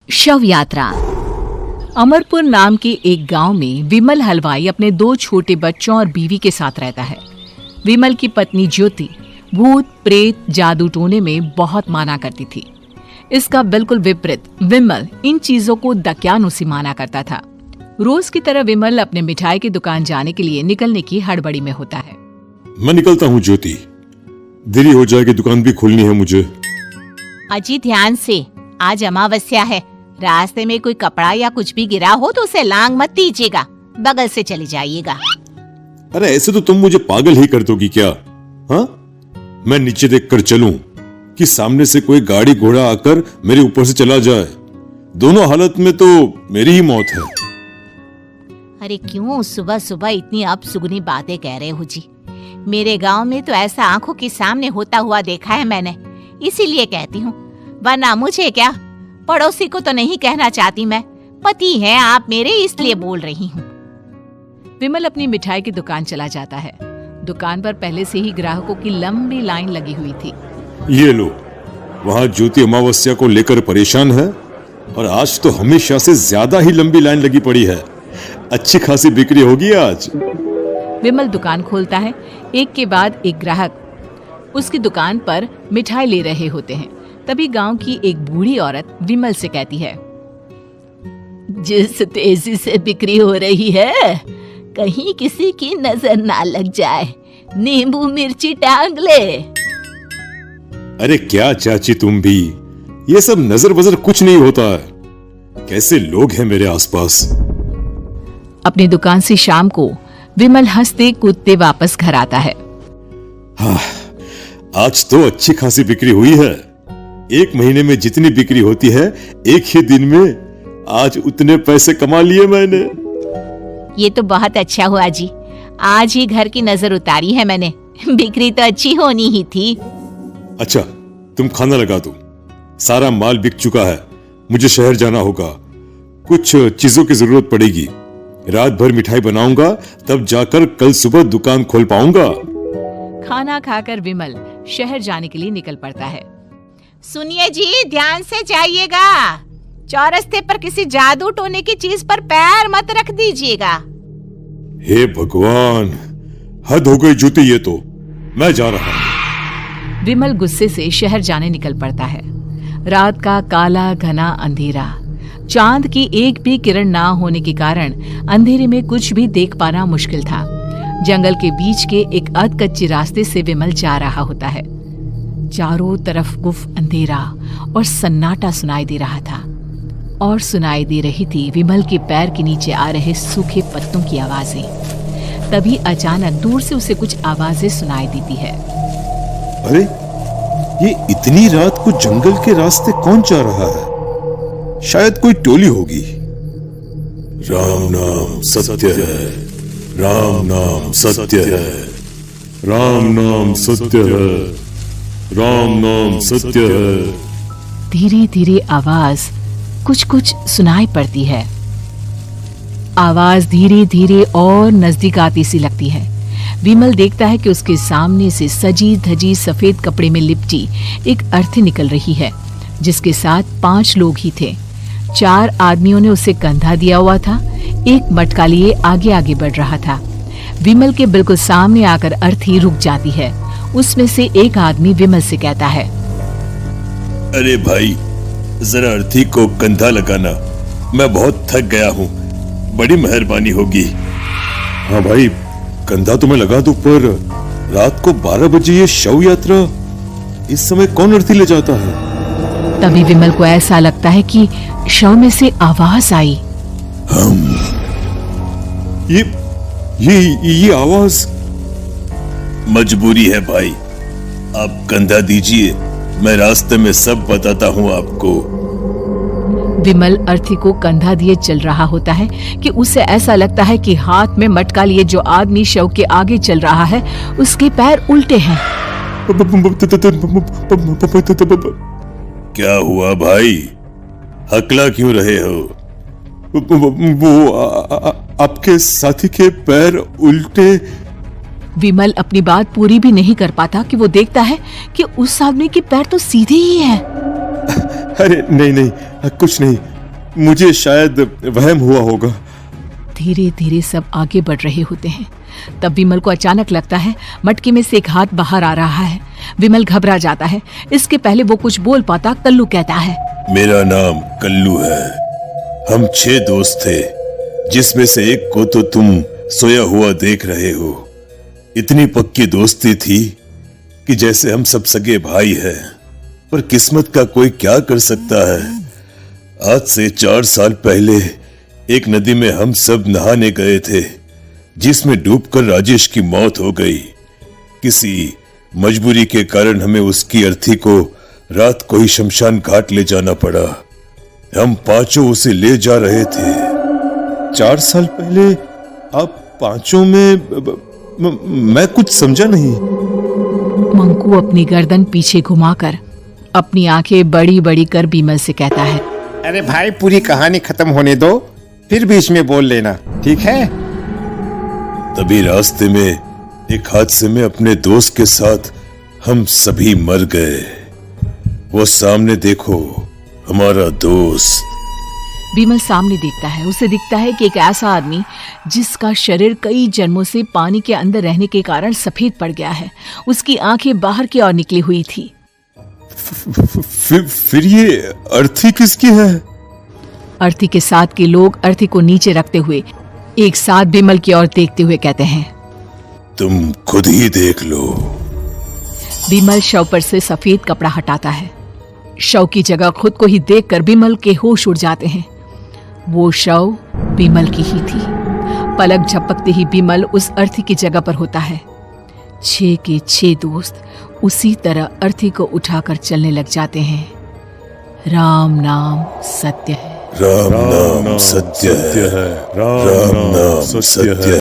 शव यात्रा। अमरपुर नाम के एक गांव में विमल हलवाई अपने 2 छोटे बच्चों और बीवी के साथ रहता है। विमल की पत्नी ज्योति भूत प्रेत जादू टोने में बहुत माना करती थी। इसका बिल्कुल विपरीत विमल इन चीजों को दकियानुसी माना करता था। रोज की तरह विमल अपने मिठाई की दुकान जाने के लिए निकलने की हड़बड़ी में होता है। मैं निकलता हूँ ज्योति, देरी हो जाएगी, दुकान भी खोलनी है मुझे। अजी ध्यान से, आज अमावस्या है। रास्ते में कोई कपड़ा या कुछ भी गिरा हो तो उसे लांग मत दीजिएगा, बगल से चले जाइएगा। अरे ऐसे तो तुम मुझे पागल ही कर दोगी क्या? हाँ, मैं नीचे देख कर चलूं कि सामने से कोई गाड़ी घोड़ा आकर मेरे ऊपर से चला जाए? दोनों हालत में तो मेरी ही मौत है। अरे क्यों सुबह सुबह इतनी अपसुगनी बातें कह रहे हो जी? मेरे गांव में तो ऐसा आंखों के सामने होता हुआ देखा है मैंने, इसीलिए कहती हूँ, वरना मुझे क्या, पड़ोसी को तो नहीं कहना चाहती मैं। पति हैं आप मेरे, इसलिए बोल रही हूँ। विमल अपनी मिठाई की दुकान चला जाता है। दुकान पर पहले से ही ग्राहकों की लंबी लाइन लगी हुई थी। ये लो, वहाँ ज्योति अमावस्या को लेकर परेशान है और आज तो हमेशा से ज्यादा ही लंबी लाइन लगी पड़ी है। अच्छी खासी बिक्री होगी आज। विमल दुकान खोलता है। एक के बाद एक ग्राहक उसकी दुकान पर मिठाई ले रहे होते हैं। तभी गांव की एक बूढ़ी औरत विमल से कहती है, जिस तेजी से बिक्री हो रही है, कहीं किसी की नजर ना लग जाए, नींबू मिर्ची टांग ले। अरे क्या चाची तुम भी, ये सब नजर बजर कुछ नहीं होता है। कैसे लोग हैं मेरे आसपास। अपनी दुकान से शाम को विमल हंसते कूदते वापस घर आता है। हाँ, आज तो अच्छी खासी बिक्री हुई है। एक महीने में जितनी बिक्री होती है, एक ही दिन में आज उतने पैसे कमा लिए मैंने। ये तो बहुत अच्छा हुआ जी, आज ही घर की नजर उतारी है मैंने। बिक्री तो अच्छी होनी ही थी। अच्छा, तुम खाना लगा दो, सारा माल बिक चुका है। मुझे शहर जाना होगा, कुछ चीजों की जरूरत पड़ेगी। रात भर मिठाई बनाऊंगा, तब जाकर कल सुबह दुकान खोल पाऊंगा। खाना खाकर विमल शहर जाने के लिए निकल पड़ता है। सुनिए जी, ध्यान से जाइएगा। चौरस्ते पर किसी जादू टोने की चीज पर पैर मत रख दीजिएगा। हे भगवान, हद हो गई ज्योति, ये तो मैं जा रहा हूं। विमल गुस्से से शहर जाने निकल पड़ता है। रात का काला घना अंधेरा, चांद की एक भी किरण ना होने के कारण अंधेरे में कुछ भी देख पाना मुश्किल था। जंगल के बीच के एक अधकच्चे रास्ते से विमल जा रहा होता है। चारों तरफ गुफ अंधेरा और सन्नाटा सुनाई दे रहा था, और सुनाई दे रही थी विमल के पैर के नीचे आ रहे सूखे पत्तों की आवाजें। तभी अचानक दूर से उसे कुछ आवाजें सुनाई देती है। अरे, ये इतनी रात को जंगल के रास्ते कौन जा रहा है? शायद कोई टोली होगी। राम नाम सत्य है, राम नाम सत्य है, राम नाम सत्य है, राम नाम सत्य है। धीरे धीरे आवाज कुछ कुछ सुनाई पड़ती है। आवाज धीरे धीरे और नजदीक आती सी लगती है। विमल देखता है कि उसके सामने से सजी धजी सफेद कपड़े में लिपटी एक अर्थी निकल रही है, जिसके साथ 5 लोग ही थे। 4 आदमियों ने उसे कंधा दिया हुआ था। एक मटका लिए आगे आगे बढ़ रहा था। विमल के बिल्कुल सामने आकर अर्थी रुक जाती है। उसमें से एक आदमी विमल से कहता है, अरे भाई, जरा अर्थी को कंधा लगाना, मैं बहुत थक गया हूँ, बड़ी मेहरबानी होगी। हाँ भाई, कंधा तो मैं लगा दूं, पर रात को 12 बजे ये शव यात्रा, इस समय कौन अर्थी ले जाता है? तभी विमल को ऐसा लगता है कि शव में से आवाज आई। ये आवाज। मजबूरी है भाई, आप कंधा दीजिए, मैं रास्ते में सब बताता हूँ आपको। विमल अर्थी को कंधा दिए चल रहा होता है कि उसे ऐसा लगता है कि हाथ में मटका लिए जो आदमी शव के आगे चल रहा है, उसके पैर उल्टे हैं। क्या हुआ भाई, हकला क्यों रहे हो? आपके साथी के पैर उल्टे। विमल अपनी बात पूरी भी नहीं कर पाता कि वो देखता है कि उस आदमी के पैर तो सीधे ही हैं। अरे नहीं नहीं, कुछ नहीं, मुझे शायद वहम हुआ होगा। धीरे धीरे सब आगे बढ़ रहे होते हैं। तब विमल को अचानक लगता है मटके में से एक हाथ बाहर आ रहा है। विमल घबरा जाता है। इसके पहले वो कुछ बोल पाता, कल्लू कहता है, मेरा नाम कल्लू है। हम 6 दोस्त थे, जिसमें से एक को तो तुम सोया हुआ देख रहे हो। इतनी पक्की दोस्ती थी कि जैसे हम सब सगे भाई हैं। पर किस्मत का कोई क्या कर सकता है। आज से 4 साल पहले एक नदी में हम सब नहाने गए थे, जिसमें डूबकर राजेश की मौत हो गई। किसी मजबूरी के कारण हमें उसकी अर्थी को रात को ही शमशान घाट ले जाना पड़ा। हम 5 उसे ले जा रहे थे। 4 साल पहले आप 5 में मैं कुछ समझा नहीं। मंकू अपनी गर्दन पीछे घुमाकर अपनी आंखें बड़ी बड़ी कर विमल से कहता है, अरे भाई, पूरी कहानी खत्म होने दो, फिर बीच में बोल लेना, ठीक है? तभी रास्ते में एक हादसे में अपने दोस्त के साथ हम सभी मर गए। वो सामने देखो, हमारा दोस्त। विमल सामने देखता है। उसे दिखता है कि एक ऐसा आदमी जिसका शरीर कई जन्मों से पानी के अंदर रहने के कारण सफेद पड़ गया है। उसकी आंखें बाहर की ओर निकली हुई थी। फिर ये अर्थी किसकी है? अर्थी के साथ के लोग अर्थी को नीचे रखते हुए एक साथ विमल की ओर देखते हुए कहते हैं, तुम खुद ही देख लो। विमल शव पर से सफेद कपड़ा हटाता है। शव की जगह खुद को ही देखकर विमल के होश उड़ जाते हैं। वो शव विमल की ही थी। पलक झपकते ही विमल उस अर्थी की जगह पर होता है। 6 के 6 दोस्त उसी तरह अर्थी को उठाकर चलने लग जाते हैं। राम नाम सत्य है। राम नाम सत्य है। राम नाम सत्य है।